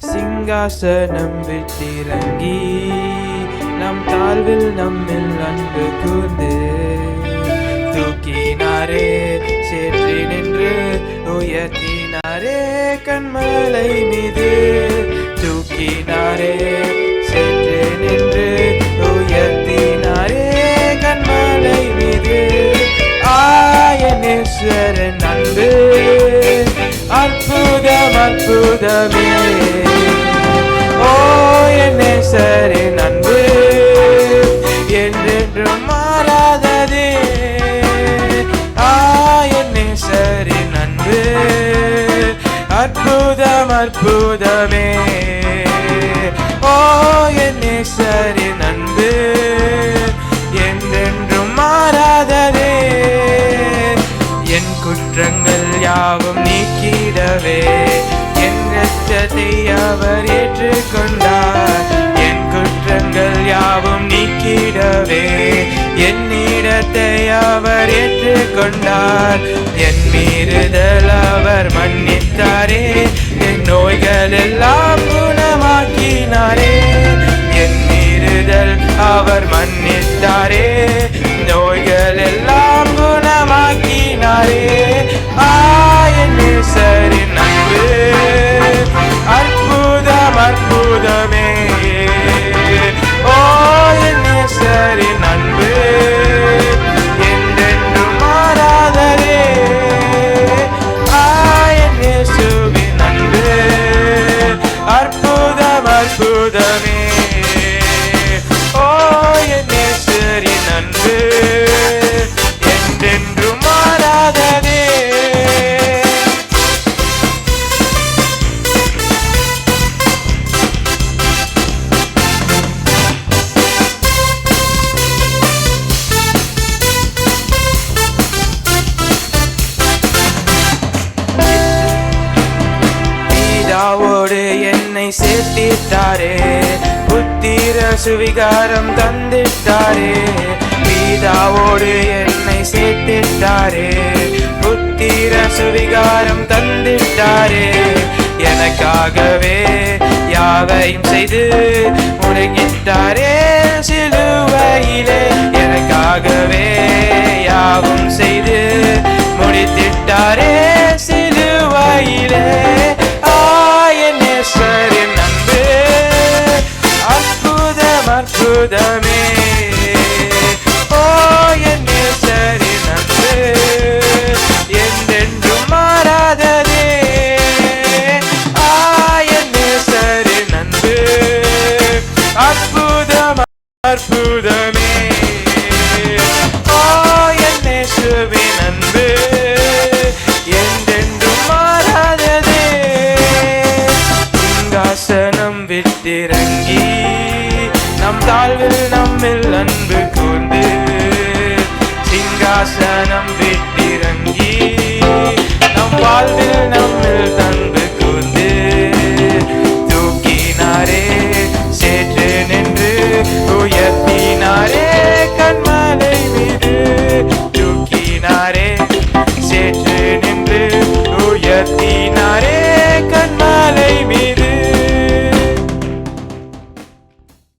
சிங்காசனம் விட்டிறங்கி நம் தாழ்வில் நம்மில் அன்பு கூர்ந்து தூக்கினாரே சேற்றி நின்று உயர்த்தினாரே கண்மலை மீது தூக்கினாரே சேற்றி நின்று உயர்த்தினாரே கண்மலை மீது ஆயனேஸ்வரன் அன்பு அற்புதம் அற்புதமே ஓ என்னேஸ்வரன் அன்பு என்றென்றும் மாறாததே என்னேஸ்வரன் அன்பு அற்புதம் அற்புதமே ஓ என்னேஸ்வரன் அன்பு என்றென்றும் மாறாததே என் குற்றங்கள் யாவும் நீக்கிடவே என் இரத்தத்தை அவர் ஏற்றுக்கொண்டார் என் குற்றங்கள் யாவும் நீக்கிடவே என் இடத்தை அவர் ஏற்றுக்கொண்டார் என் மீறுதல் அவர் மன்னித்தாரே என் நோய்கள் எல்லாம் குணமாக்கினாரே என் மீறுதல் அவர் மன்னித்தாரே நோய்கள் எல்லாம் குணமாக்கினாரே என்னேஸ்வரன் அன்பு அற்புதம் அற்புதமே ஓ என்னேஸ்வரன் அன்பு என்றென்றும் மாறாததே என்னேசுவின் அன்பு அற்புதம் அற்புதமே ஓ என்னேஸ்வரன் அன்பு என்றென்றும் மாறாததே பிதாவோடு என்னை சேர்த்திட்டாரே புத்திர சுவிகாரம் தந்திட்டாரே பிதாவோடு என்னை சேர்த்திட்டாரே புத்திர சுவிகாரம் தந்திட்டாரே எனக்காகவே யாவையும் செய்து முடங்கிட்டாரே சிலுவையிலே எனக்காகவே யாவும் செய்து முடித்திட்டாரே சிலுவையிலே என்னேஸ்வரன் அன்பு அற்புதம் அற்புதமே ஓ என்னேஸ்வரன் அன்பு என்றென்றும் மாறாததே என்னேஸ்வரன் அன்பு அற்புதம் அற்புதமே ஓ என்னேசுவின் அன்பு என்றென்றும் மாறாததே சிங்காசனம் விட்டிறங்கி நம் தாழ்வில் நம்மில் அன்பு கூர்ந்து சிங்காசனம் விட்டிறங்கி நம் வாழ்வில் நம்மில் அன்பு